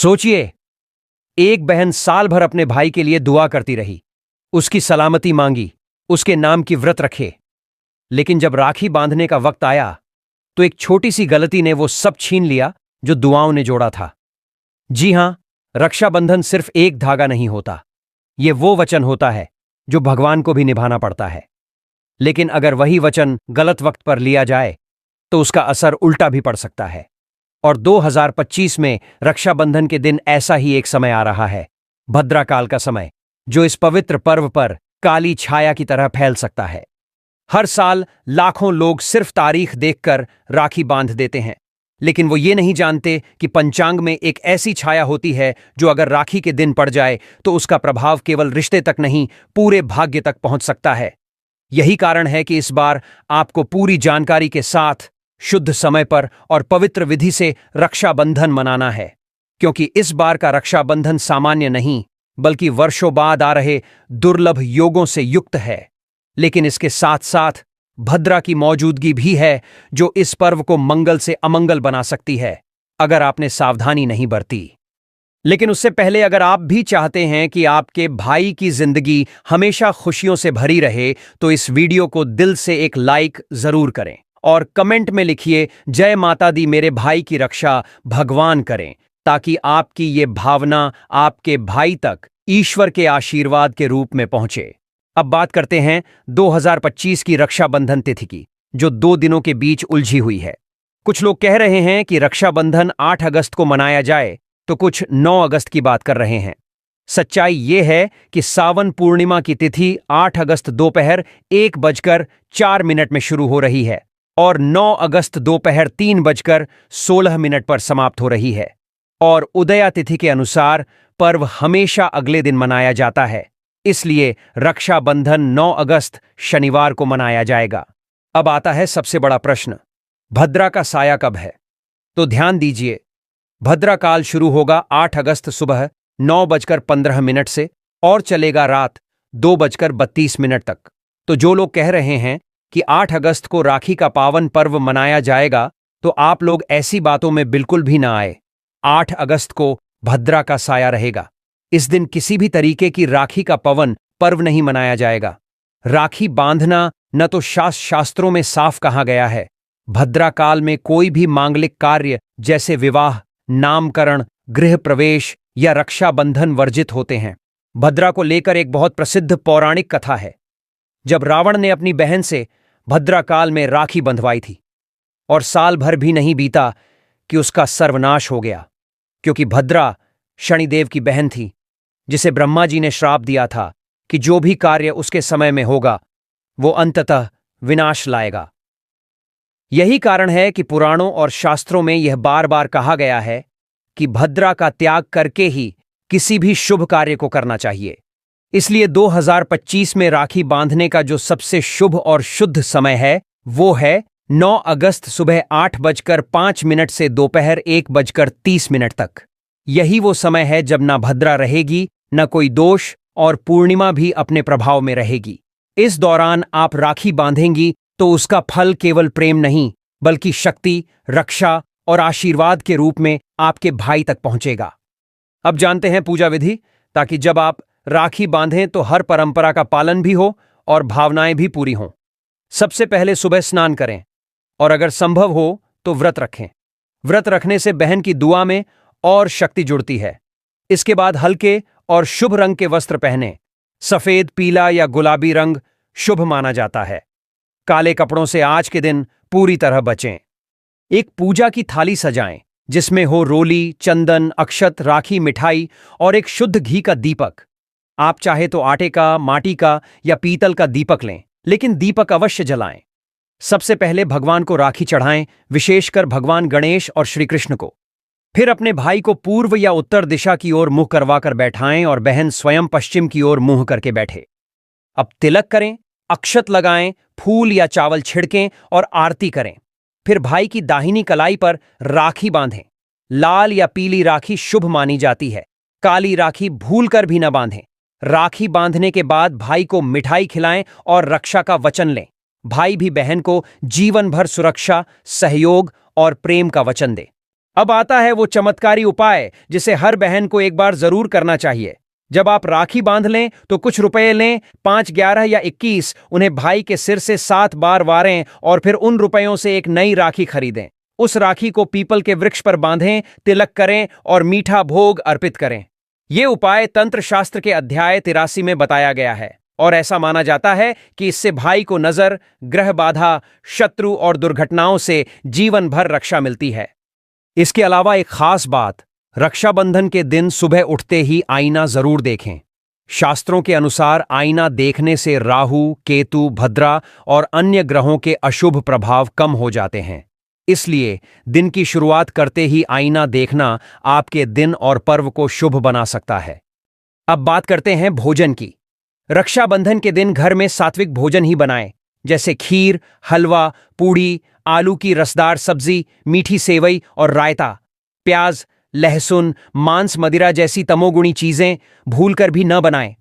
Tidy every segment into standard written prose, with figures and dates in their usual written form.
सोचिए, एक बहन साल भर अपने भाई के लिए दुआ करती रही, उसकी सलामती मांगी, उसके नाम की व्रत रखे। लेकिन जब राखी बांधने का वक्त आया तो एक छोटी सी गलती ने वो सब छीन लिया जो दुआओं ने जोड़ा था। जी हां, रक्षाबंधन सिर्फ एक धागा नहीं होता, ये वो वचन होता है जो भगवान को भी निभाना पड़ता है। लेकिन अगर वही वचन गलत वक्त पर लिया जाए तो उसका असर उल्टा भी पड़ सकता है। और 2025 में रक्षाबंधन के दिन ऐसा ही एक समय आ रहा है, भद्राकाल का समय, जो इस पवित्र पर्व पर काली छाया की तरह फैल सकता है। हर साल लाखों लोग सिर्फ तारीख देखकर राखी बांध देते हैं, लेकिन वो ये नहीं जानते कि पंचांग में एक ऐसी छाया होती है जो अगर राखी के दिन पड़ जाए तो उसका प्रभाव केवल रिश्ते तक नहीं, पूरे भाग्य तक पहुंच सकता है। यही कारण है कि इस बार आपको पूरी जानकारी के साथ, शुद्ध समय पर और पवित्र विधि से रक्षाबंधन मनाना है, क्योंकि इस बार का रक्षाबंधन सामान्य नहीं बल्कि वर्षों बाद आ रहे दुर्लभ योगों से युक्त है। लेकिन इसके साथ साथ भद्रा की मौजूदगी भी है जो इस पर्व को मंगल से अमंगल बना सकती है अगर आपने सावधानी नहीं बरती। लेकिन उससे पहले अगर आप भी चाहते हैं कि आपके भाई की जिंदगी हमेशा खुशियों से भरी रहे तो इस वीडियो को दिल से एक लाइक जरूर करें और कमेंट में लिखिए, जय माता दी, मेरे भाई की रक्षा भगवान करें, ताकि आपकी ये भावना आपके भाई तक ईश्वर के आशीर्वाद के रूप में पहुंचे। अब बात करते हैं 2025 की रक्षाबंधन तिथि की, जो 2 दिनों के बीच उलझी हुई है। कुछ लोग कह रहे हैं कि रक्षाबंधन 8 अगस्त को मनाया जाए तो कुछ 9 अगस्त की बात कर रहे हैं। सच्चाई ये है कि सावन पूर्णिमा की तिथि 8 अगस्त दोपहर 1:04 में शुरू हो रही है और 9 अगस्त दोपहर 3:16 पर समाप्त हो रही है। और उदया तिथि के अनुसार पर्व हमेशा अगले दिन मनाया जाता है, इसलिए रक्षाबंधन 9 अगस्त शनिवार को मनाया जाएगा। अब आता है सबसे बड़ा प्रश्न, भद्रा का साया कब है? तो ध्यान दीजिए, भद्रा काल शुरू होगा 8 अगस्त सुबह 9:15 से और चलेगा रात 2:32 तक। तो जो लोग कह रहे हैं कि 8 अगस्त को राखी का पावन पर्व मनाया जाएगा, तो आप लोग ऐसी बातों में बिल्कुल भी ना आए। 8 अगस्त को भद्रा का साया रहेगा। इस दिन किसी भी तरीके की राखी का पावन पर्व नहीं मनाया जाएगा। राखी बांधना न तो शास्त्रों में साफ कहा गया है। भद्रा काल में कोई भी मांगलिक कार्य जैसे विवाह, नामकरण, गृह प्रवेश या रक्षाबंधन वर्जित होते हैं। भद्रा को लेकर एक बहुत प्रसिद्ध पौराणिक कथा है। जब रावण ने अपनी बहन से भद्रा काल में राखी बंधवाई थी और साल भर भी नहीं बीता कि उसका सर्वनाश हो गया, क्योंकि भद्रा शनिदेव की बहन थी, जिसे ब्रह्मा जी ने श्राप दिया था कि जो भी कार्य उसके समय में होगा वो अंततः विनाश लाएगा। यही कारण है कि पुराणों और शास्त्रों में यह बार बार कहा गया है कि भद्रा का त्याग करके ही किसी भी शुभ कार्य को करना चाहिए। इसलिए 2025 में राखी बांधने का जो सबसे शुभ और शुद्ध समय है वो है 9 अगस्त सुबह 8:05 से दोपहर 1:30 तक। यही वो समय है जब ना भद्रा रहेगी, न कोई दोष, और पूर्णिमा भी अपने प्रभाव में रहेगी। इस दौरान आप राखी बांधेंगी तो उसका फल केवल प्रेम नहीं बल्कि शक्ति, रक्षा और आशीर्वाद के रूप में आपके भाई तक पहुंचेगा। अब जानते हैं पूजा विधि, ताकि जब आप राखी बांधें तो हर परंपरा का पालन भी हो और भावनाएं भी पूरी हों। सबसे पहले सुबह स्नान करें और अगर संभव हो तो व्रत रखें। व्रत रखने से बहन की दुआ में और शक्ति जुड़ती है। इसके बाद हल्के और शुभ रंग के वस्त्र पहनें। सफेद, पीला या गुलाबी रंग शुभ माना जाता है। काले कपड़ों से आज के दिन पूरी तरह बचें। एक पूजा की थाली सजाएं जिसमें हो रोली, चंदन, अक्षत, राखी, मिठाई और एक शुद्ध घी का दीपक। आप चाहे तो आटे का, माटी का या पीतल का दीपक लें, लेकिन दीपक अवश्य जलाएं। सबसे पहले भगवान को राखी चढ़ाएं, विशेषकर भगवान गणेश और श्री कृष्ण को। फिर अपने भाई को पूर्व या उत्तर दिशा की ओर मुंह करवाकर बैठाएं और बहन स्वयं पश्चिम की ओर मुंह करके बैठे। अब तिलक करें, अक्षत लगाएं, फूल या चावल छिड़कें और आरती करें। फिर भाई की दाहिनी कलाई पर राखी बांधें। लाल या पीली राखी शुभ मानी जाती है। काली राखी भूलकर भी न बांधें। राखी बांधने के बाद भाई को मिठाई खिलाएं और रक्षा का वचन लें। भाई भी बहन को जीवन भर सुरक्षा, सहयोग और प्रेम का वचन दे। अब आता है वो चमत्कारी उपाय जिसे हर बहन को एक बार जरूर करना चाहिए। जब आप राखी बांध लें तो कुछ रुपए लें, 5, 11 या 21, उन्हें भाई के सिर से 7 बार वारें और फिर उन रुपयों से एक नई राखी खरीदें। उस राखी को पीपल के वृक्ष पर बांधें, तिलक करें और मीठा भोग अर्पित करें। ये उपाय तंत्र शास्त्र के अध्याय 83 में बताया गया है और ऐसा माना जाता है कि इससे भाई को नजर, ग्रह बाधा, शत्रु और दुर्घटनाओं से जीवन भर रक्षा मिलती है। इसके अलावा एक खास बात, रक्षाबंधन के दिन सुबह उठते ही आईना जरूर देखें। शास्त्रों के अनुसार आईना देखने से राहु, केतु, भद्रा और अन्य ग्रहों के अशुभ प्रभाव कम हो जाते हैं। इसलिए दिन की शुरुआत करते ही आईना देखना आपके दिन और पर्व को शुभ बना सकता है। अब बात करते हैं भोजन की। रक्षाबंधन के दिन घर में सात्विक भोजन ही बनाएं, जैसे खीर, हलवा, पूड़ी, आलू की रसदार सब्जी, मीठी सेवई और रायता। प्याज, लहसुन, मांस, मदिरा जैसी तमोगुणी चीजें भूलकर भी न बनाएं।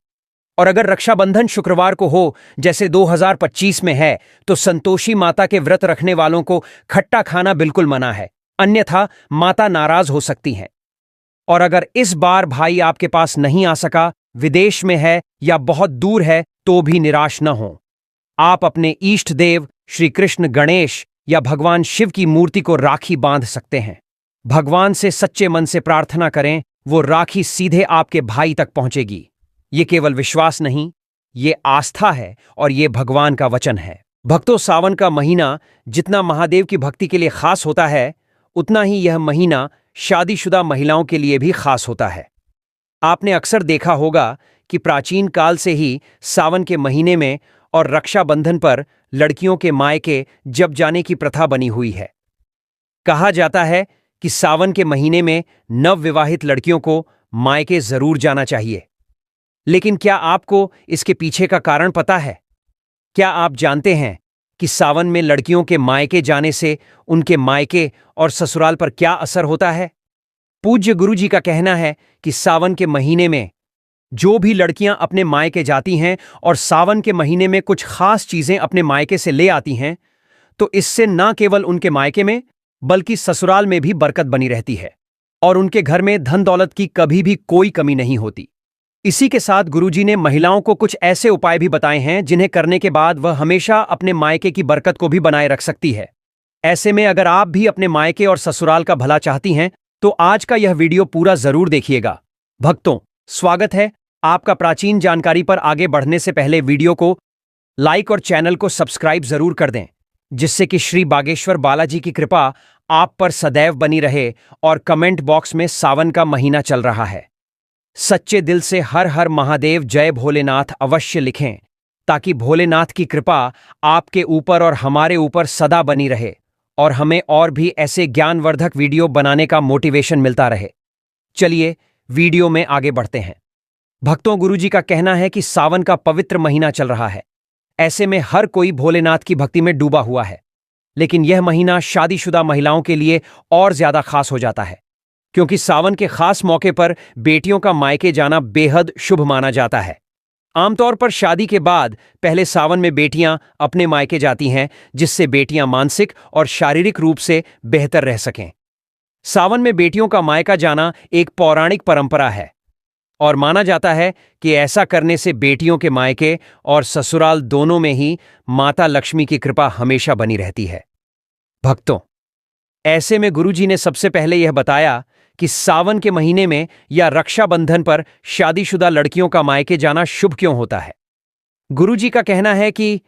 और अगर रक्षाबंधन शुक्रवार को हो, जैसे 2025 में है, तो संतोषी माता के व्रत रखने वालों को खट्टा खाना बिल्कुल मना है, अन्यथा माता नाराज हो सकती हैं। और अगर इस बार भाई आपके पास नहीं आ सका, विदेश में है या बहुत दूर है, तो भी निराश न हो। आप अपने इष्ट देव श्री कृष्ण, गणेश या भगवान शिव की मूर्ति को राखी बांध सकते हैं। भगवान से सच्चे मन से प्रार्थना करें, वो राखी सीधे आपके भाई तक पहुंचेगी। ये केवल विश्वास नहीं, ये आस्था है और ये भगवान का वचन है। भक्तों, सावन का महीना जितना महादेव की भक्ति के लिए खास होता है, उतना ही यह महीना शादीशुदा महिलाओं के लिए भी खास होता है। आपने अक्सर देखा होगा कि प्राचीन काल से ही सावन के महीने में और रक्षाबंधन पर लड़कियों के मायके जब जाने की प्रथा बनी हुई है। कहा जाता है कि सावन के महीने में नवविवाहित लड़कियों को मायके जरूर जाना चाहिए। लेकिन क्या आपको इसके पीछे का कारण पता है? क्या आप जानते हैं कि सावन में लड़कियों के मायके जाने से उनके मायके और ससुराल पर क्या असर होता है? पूज्य गुरु जी का कहना है कि सावन के महीने में जो भी लड़कियां अपने मायके जाती हैं और सावन के महीने में कुछ खास चीजें अपने मायके से ले आती हैं, तो इससे न केवल उनके मायके में बल्कि ससुराल में भी बरकत बनी रहती है और उनके घर में धन दौलत की कभी भी कोई कमी नहीं होती। इसी के साथ गुरुजी ने महिलाओं को कुछ ऐसे उपाय भी बताए हैं जिन्हें करने के बाद वह हमेशा अपने मायके की बरकत को भी बनाए रख सकती है। ऐसे में अगर आप भी अपने मायके और ससुराल का भला चाहती हैं, तो आज का यह वीडियो पूरा जरूर देखिएगा। भक्तों, स्वागत है आपका। प्राचीन जानकारी पर आगे बढ़ने से पहले वीडियो को लाइक और चैनल को सब्सक्राइब जरूर कर दें, जिससे कि श्री बागेश्वर बालाजी की कृपा आप पर सदैव बनी रहे। और कमेंट बॉक्स में सावन का महीना चल रहा है, सच्चे दिल से हर हर महादेव, जय भोलेनाथ अवश्य लिखें, ताकि भोलेनाथ की कृपा आपके ऊपर और हमारे ऊपर सदा बनी रहे और हमें और भी ऐसे ज्ञानवर्धक वीडियो बनाने का मोटिवेशन मिलता रहे। चलिए वीडियो में आगे बढ़ते हैं। भक्तों, गुरुजी का कहना है कि सावन का पवित्र महीना चल रहा है। ऐसे में हर कोई भोलेनाथ की भक्ति में डूबा हुआ है, लेकिन यह महीना शादीशुदा महिलाओं के लिए और ज्यादा खास हो जाता है, क्योंकि सावन के खास मौके पर बेटियों का मायके जाना बेहद शुभ माना जाता है। आमतौर पर शादी के बाद पहले सावन में बेटियां अपने मायके जाती हैं, जिससे बेटियां मानसिक और शारीरिक रूप से बेहतर रह सकें। सावन में बेटियों का मायका जाना एक पौराणिक परंपरा है और माना जाता है कि ऐसा करने से बेटियों के मायके और ससुराल दोनों में ही माता लक्ष्मी की कृपा हमेशा बनी रहती है। भक्तों, ऐसे में गुरुजी ने सबसे पहले यह बताया कि सावन के महीने में या रक्षाबंधन पर शादीशुदा लड़कियों का मायके जाना शुभ क्यों होता है। गुरुजी का कहना है कि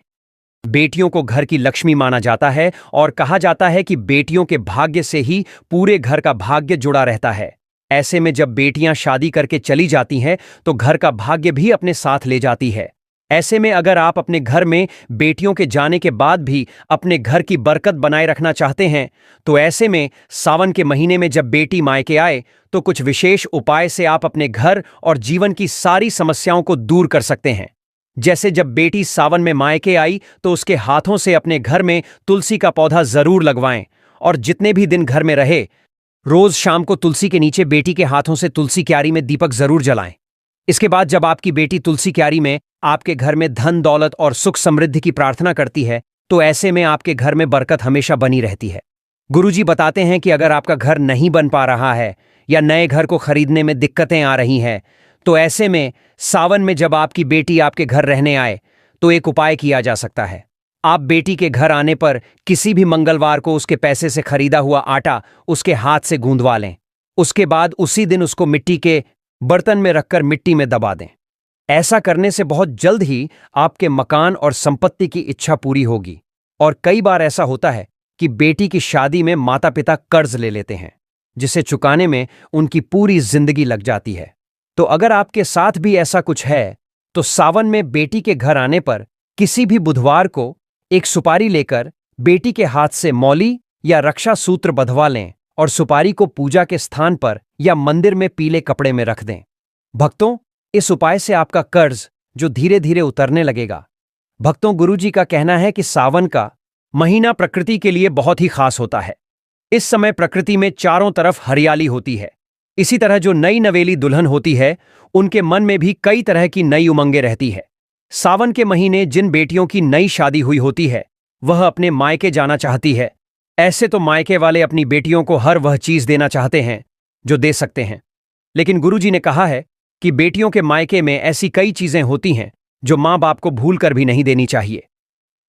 बेटियों को घर की लक्ष्मी माना जाता है और कहा जाता है कि बेटियों के भाग्य से ही पूरे घर का भाग्य जुड़ा रहता है। ऐसे में जब बेटियां शादी करके चली जाती हैं, तो घर का भाग्य भी अपने साथ ले जाती है। ऐसे में अगर आप अपने घर में बेटियों के जाने के बाद भी अपने घर की बरकत बनाए रखना चाहते हैं, तो ऐसे में सावन के महीने में जब बेटी मायके आए, तो कुछ विशेष उपाय से आप अपने घर और जीवन की सारी समस्याओं को दूर कर सकते हैं। जैसे जब बेटी सावन में मायके आई, तो उसके हाथों से अपने घर में तुलसी का पौधा जरूर लगवाएं और जितने भी दिन घर में रहे, रोज शाम को तुलसी के नीचे बेटी के हाथों से तुलसी क्यारी में दीपक जरूर जलाएं। इसके बाद जब आपकी बेटी तुलसी क्यारी में आपके घर में धन दौलत और सुख समृद्धि की प्रार्थना करती है, तो ऐसे में आपके घर में बरकत हमेशा बनी रहती है। गुरुजी बताते हैं कि अगर आपका घर नहीं बन पा रहा है या नए घर को खरीदने में दिक्कतें आ रही हैं, तो ऐसे में सावन में जब आपकी बेटी आपके घर रहने आए तो एक उपाय किया जा सकता है। आप बेटी के घर आने पर किसी भी मंगलवार को उसके पैसे से खरीदा हुआ आटा उसके हाथ से गूंदवा लें। उसके बाद उसी दिन उसको मिट्टी के बर्तन में रखकर मिट्टी में दबा दें। ऐसा करने से बहुत जल्द ही आपके मकान और संपत्ति की इच्छा पूरी होगी। और कई बार ऐसा होता है कि बेटी की शादी में माता पिता कर्ज ले लेते हैं, जिसे चुकाने में उनकी पूरी जिंदगी लग जाती है। तो अगर आपके साथ भी ऐसा कुछ है, तो सावन में बेटी के घर आने पर किसी भी बुधवार को एक सुपारी लेकर बेटी के हाथ से मौली या रक्षा सूत्र बंधवा लें और सुपारी को पूजा के स्थान पर या मंदिर में पीले कपड़े में रख दें। भक्तों, इस उपाय से आपका कर्ज जो धीरे धीरे उतरने लगेगा। भक्तों, गुरुजी का कहना है कि सावन का महीना प्रकृति के लिए बहुत ही खास होता है। इस समय प्रकृति में चारों तरफ हरियाली होती है। इसी तरह जो नई नवेली दुल्हन होती है, उनके मन में भी कई तरह की नई उमंगें रहती है। सावन के महीने जिन बेटियों की नई शादी हुई होती है, वह अपने मायके जाना चाहती है। ऐसे तो मायके वाले अपनी बेटियों को हर वह चीज देना चाहते हैं जो दे सकते हैं, लेकिन गुरुजी ने कहा है कि बेटियों के मायके में ऐसी कई चीजें होती हैं जो माँ बाप को भूल कर भी नहीं देनी चाहिए।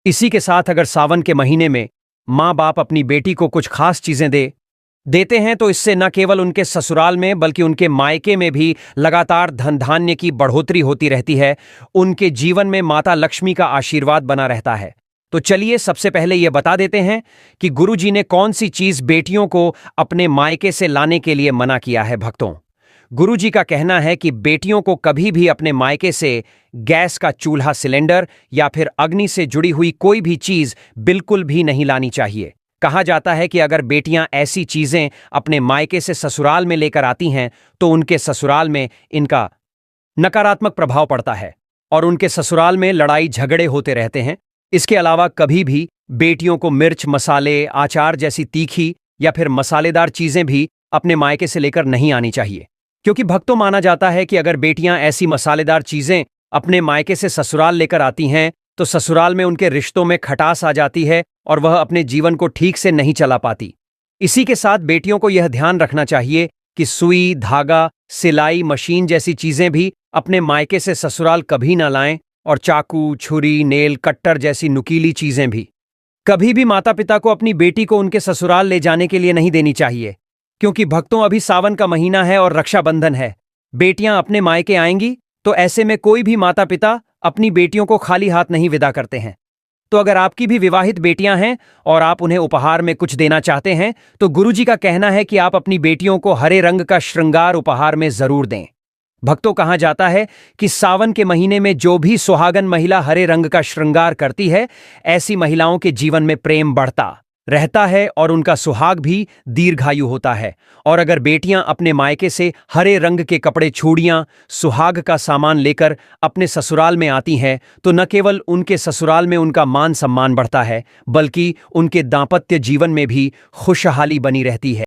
इसी के साथ अगर सावन के महीने में माँ बाप अपनी बेटी को कुछ खास चीजें देते हैं, तो इससे न केवल उनके ससुराल में बल्कि उनके मायके में भी लगातार धन धान्य की बढ़ोतरी होती रहती है। उनके जीवन में माता लक्ष्मी का आशीर्वाद बना रहता है। तो चलिए सबसे पहले यह बता देते हैं कि गुरुजी ने कौन सी चीज बेटियों को अपने मायके से लाने के लिए मना किया है। भक्तों, गुरुजी का कहना है कि बेटियों को कभी भी अपने मायके से गैस का चूल्हा सिलेंडर या फिर अग्नि से जुड़ी हुई कोई भी चीज बिल्कुल भी नहीं लानी चाहिए। कहा जाता है कि अगर बेटियां ऐसी चीजें अपने मायके से ससुराल में लेकर आती हैं, तो उनके ससुराल में इनका नकारात्मक प्रभाव पड़ता है और उनके ससुराल में लड़ाई झगड़े होते रहते हैं। इसके अलावा कभी भी बेटियों को मिर्च, मसाले, आचार जैसी तीखी या फिर मसालेदार चीजें भी अपने मायके से लेकर नहीं आनी चाहिए, क्योंकि भक्तों माना जाता है कि अगर बेटियां ऐसी मसालेदार चीजें अपने मायके से ससुराल लेकर आती हैं, तो ससुराल में उनके रिश्तों में खटास आ जाती है और वह अपने जीवन को ठीक से नहीं चला पाती। इसी के साथ बेटियों को यह ध्यान रखना चाहिए कि सुई, धागा, सिलाई मशीन जैसी चीजें भी अपने मायके से ससुराल कभी ना लाएं, और चाकू, छुरी, नेल कट्टर जैसी नुकीली चीजें भी कभी भी माता पिता को अपनी बेटी को उनके ससुराल ले जाने के लिए नहीं देनी चाहिए, क्योंकि भक्तों अभी सावन का महीना है और रक्षाबंधन है। बेटियां अपने मायके आएंगी, तो ऐसे में कोई भी माता पिता अपनी बेटियों को खाली हाथ नहीं विदा करते हैं। तो अगर आपकी भी विवाहित बेटियां हैं और आप उन्हें उपहार में कुछ देना चाहते हैं, तो गुरुजी का कहना है कि आप अपनी बेटियों को हरे रंग का श्रृंगार उपहार में जरूर दें। भक्तों, कहा जाता है कि सावन के महीने में जो भी सुहागन महिला हरे रंग का श्रृंगार करती है, ऐसी महिलाओं के जीवन में प्रेम बढ़ता रहता है और उनका सुहाग भी दीर्घायु होता है। और अगर बेटियां अपने मायके से हरे रंग के कपड़े, चूड़ियां, सुहाग का सामान लेकर अपने ससुराल में आती हैं, तो न केवल उनके ससुराल में उनका मान सम्मान बढ़ता है, बल्कि उनके दांपत्य जीवन में भी खुशहाली बनी रहती है।